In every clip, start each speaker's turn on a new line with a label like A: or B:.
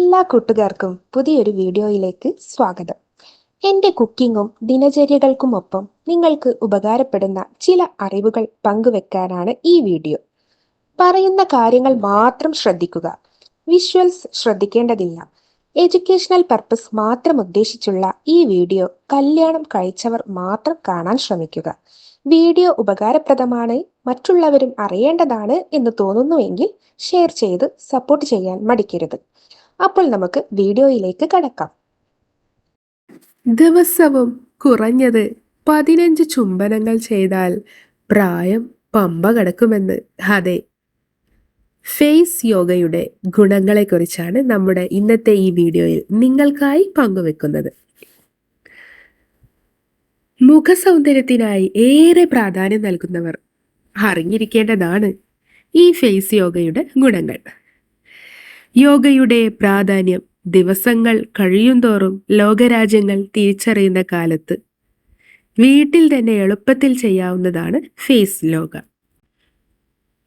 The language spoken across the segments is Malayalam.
A: എല്ലാ കൂട്ടുകാർക്കും പുതിയൊരു വീഡിയോയിലേക്ക് സ്വാഗതം. എൻ്റെ കുക്കിങ്ങും ദിനചര്യകൾക്കുമൊപ്പം നിങ്ങൾക്ക് ഉപകാരപ്പെടുന്ന ചില അറിവുകൾ പങ്കുവെക്കാനാണ് ഈ വീഡിയോ. പറയുന്ന കാര്യങ്ങൾ മാത്രം ശ്രദ്ധിക്കുക. വിഷ്വൽസ് ശ്രദ്ധിക്കേണ്ടതില്ല. എഡ്യൂക്കേഷണൽ പർപ്പസ് മാത്രം ഉദ്ദേശിച്ചുള്ള ഈ വീഡിയോ കല്യാണം കഴിച്ചവർ മാത്രം കാണാൻ ശ്രമിക്കുക. വീഡിയോ ഉപകാരപ്രദമാണ്, മറ്റുള്ളവരും അറിയേണ്ടതാണ് എന്ന് തോന്നുന്നുവെങ്കിൽ ഷെയർ ചെയ്ത് സപ്പോർട്ട് ചെയ്യാൻ മടിക്കരുത്. അപ്പോൾ നമുക്ക് വീഡിയോയിലേക്ക് കടക്കാം.
B: ദിവസവും കുറഞ്ഞത് 15 ചുംബനങ്ങൾ ചെയ്താൽ പ്രായം പമ്പ കടക്കുമെന്ന്. അതെ, ഫേസ് യോഗയുടെ ഗുണങ്ങളെക്കുറിച്ചാണ് നമ്മുടെ ഇന്നത്തെ ഈ വീഡിയോയിൽ നിങ്ങൾക്കായി പങ്കുവെക്കുന്നത്. മുഖസൗന്ദര്യത്തിനായി ഏറെ പ്രാധാന്യം നൽകുന്നവർ അറിഞ്ഞിരിക്കേണ്ടതാണ് ഈ ഫേസ് യോഗയുടെ ഗുണങ്ങൾ. യോഗയുടെ പ്രാധാന്യം ദിവസങ്ങൾ കഴിയുന്തോറും ലോകരാജ്യങ്ങൾ തിരിച്ചറിയുന്ന കാലത്ത് വീട്ടിൽ തന്നെ എളുപ്പത്തിൽ ചെയ്യാവുന്നതാണ് ഫേസ് യോഗ.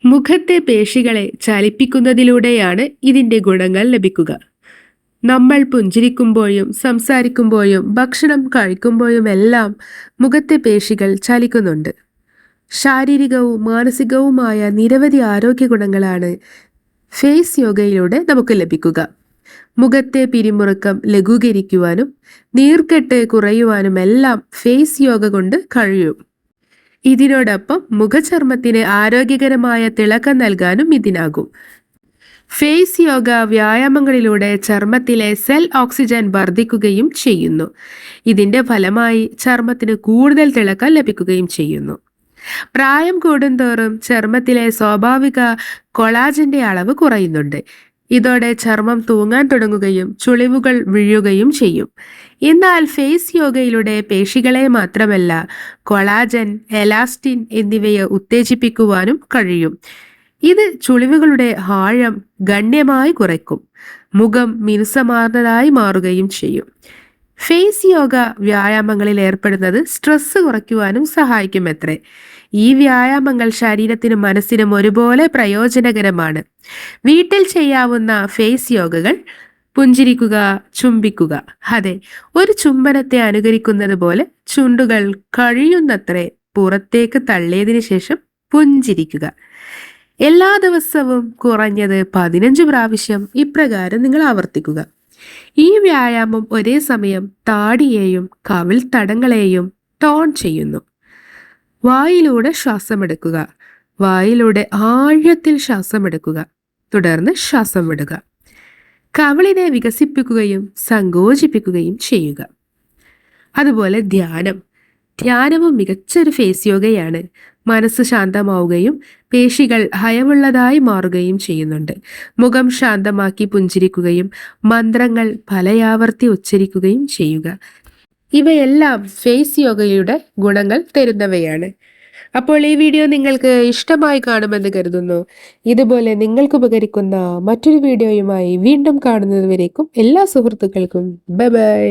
B: മുഖത്തെ പേശികളെ ചലിപ്പിക്കുന്നതിലൂടെയാണ് ഇതിൻ്റെ ഗുണങ്ങൾ ലഭിക്കുക. നമ്മൾ പുഞ്ചിരിക്കുമ്പോഴും സംസാരിക്കുമ്പോഴും ഭക്ഷണം കഴിക്കുമ്പോഴുമെല്ലാം മുഖത്തെ പേശികൾ ചലിക്കുന്നുണ്ട്. ശാരീരികവും മാനസികവുമായ നിരവധി ആരോഗ്യ ഗുണങ്ങളാണ് ഫേസ് യോഗയിലൂടെ നമുക്ക് ലഭിക്കുക. മുഖത്തെ പിരിമുറുക്കം ലഘൂകരിക്കുവാനും നീർക്കെട്ട് കുറയുവാനുമെല്ലാം ഫേസ് യോഗ കൊണ്ട് കഴിയും. ഇതിനോടൊപ്പം മുഖചർമ്മത്തിന് ആരോഗ്യകരമായ തിളക്കം നൽകാനും ഇതിനാകും. ഫേസ് യോഗ വ്യായാമങ്ങളിലൂടെ ചർമ്മത്തിലെ സെൽ ഓക്സിജൻ വർദ്ധിക്കുകയും ചെയ്യുന്നു. ഇതിന്റെ ഫലമായി ചർമ്മത്തിന് കൂടുതൽ തിളക്കം ലഭിക്കുകയും ചെയ്യുന്നു. പ്രായം കൂടുന്തോറും ചർമ്മത്തിലെ സ്വാഭാവിക കൊളാജന്റെ അളവ് കുറയുന്നുണ്ട്. ഇതോടെ ചർമ്മം തൂങ്ങാൻ തുടങ്ങുകയും ചുളിവുകൾ വീഴുകയും ചെയ്യും. എന്നാൽ ഫേസ് യോഗയിലൂടെ പേശികളെ മാത്രമല്ല, കൊളാജൻ, എലാസ്റ്റിൻ എന്നിവയെ ഉത്തേജിപ്പിക്കുവാനും കഴിയും. ഇത് ചുളിവുകളുടെ ആഴം ഗണ്യമായി കുറയ്ക്കും. മുഖം മിനുസമാർന്നതായി മാറുകയും ചെയ്യും. ഫേസ് യോഗ വ്യായാമങ്ങളിൽ ഏർപ്പെടുന്നത് സ്ട്രെസ് കുറയ്ക്കുവാനും സഹായിക്കുമത്രേ. ഈ വ്യായാമങ്ങൾ ശരീരത്തിനും മനസ്സിനും ഒരുപോലെ പ്രയോജനകരമാണ്. വീട്ടിൽ ചെയ്യാവുന്ന ഫേസ് യോഗകൾ: പുഞ്ചിരിക്കുക, ചുംബിക്കുക. അതെ, ഒരു ചുംബനത്തെ അനുകരിക്കുന്നത് പോലെ ചുണ്ടുകൾ കഴിയുന്നത്രേ പുറത്തേക്ക് തള്ളിയതിനു ശേഷം പുഞ്ചിരിക്കുക. എല്ലാ ദിവസവും കുറഞ്ഞത് 15 പ്രാവശ്യം ഇപ്രകാരം നിങ്ങൾ ആവർത്തിക്കുക. ഈ വ്യായാമം ഒരേ സമയം താടിയെയും കവിൾ തടങ്ങളെയും ടോൺ ചെയ്യുന്നു. വായിലൂടെ ശ്വാസമെടുക്കുക. വായിലൂടെ ആഴത്തിൽ ശ്വാസമെടുക്കുക. തുടർന്ന് ശ്വാസം വിടുക. കവിളിനെ വികസിപ്പിക്കുകയും സങ്കോചിപ്പിക്കുകയും ചെയ്യുക. അതുപോലെ ധ്യാനവും മികച്ചൊരു ഫേസ് യോഗയാണ്. മനസ്സ് ശാന്തമാവുകയും പേശികൾ ഭയമുള്ളതായി മാറുകയും ചെയ്യുന്നുണ്ട്. മുഖം ശാന്തമാക്കി പുഞ്ചിരിക്കുകയും മന്ത്രങ്ങൾ പലയാവർത്തി ഉച്ചരിക്കുകയും ചെയ്യുക. ഇവയെല്ലാം ഫേസ് യോഗയുടെ ഗുണങ്ങൾ തരുന്നവയാണ്. അപ്പോൾ ഈ വീഡിയോ നിങ്ങൾക്ക് ഇഷ്ടമായി കാണുമെന്ന് കരുതുന്നു. ഇതുപോലെ നിങ്ങൾക്ക് ഉപകരിക്കുന്ന മറ്റൊരു വീഡിയോയുമായി വീണ്ടും കാണുന്നതുവരേക്കും എല്ലാ സുഹൃത്തുക്കൾക്കും ബൈ ബൈ.